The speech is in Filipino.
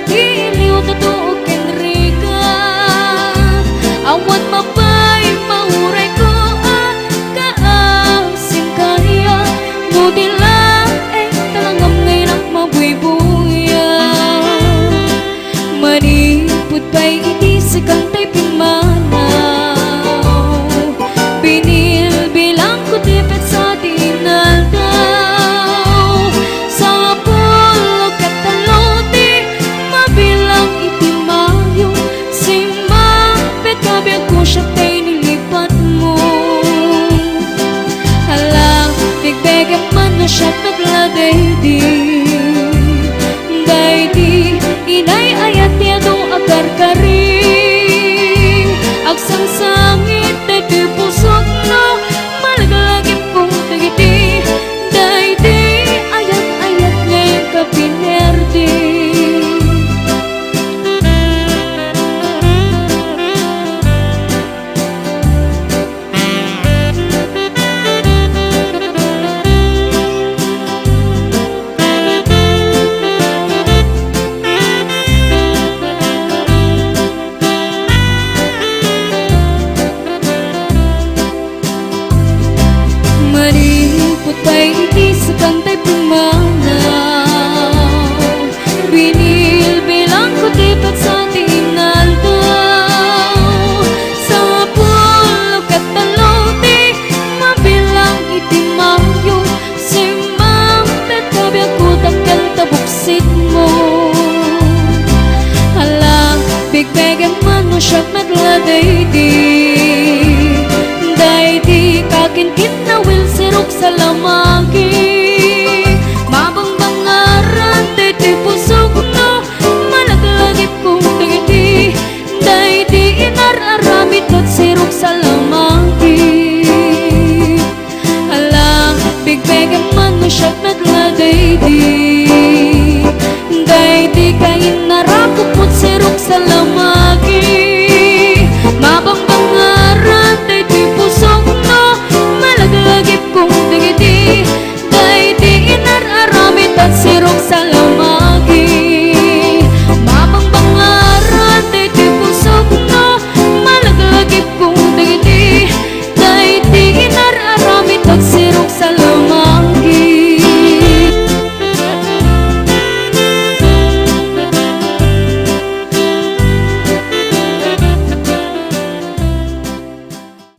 giliw tatuog kenrika awan mapay mauray ko kaasin kaya mudila talangam ngayon ang mabuy-buya manipod pa'y iti sa kantay pimanaw binilbilang ko tipet sa tinaldaw sa pulo katalote mabilang iti mayo simang pekabi ako siya kay nilipat mo halang bigbegan man na siya nagladay-di day-di inay ayat niya dong agar-kari agsangsangit day-di pusot no malagalagip kong tagiti day-di ayat-ayat ngayon ka pinerdi maripot pa'y iti sa kantay pumanaw binilbilang ko tipat sa tinaldaw sa pulo katalote mabilang iti mayo simang petabi ako takal tabuksit mo halang bigbegan man mo siya nagladay-di day-di kakinkin na will sirok sa lamagi mabang-bangaran day-di pusok no malaglagip kong tigiti day-di inararamit at sirok sa lamagi alang bigbegan man mo siya nagladay-di day-di kain narakupot sirok sa lamagi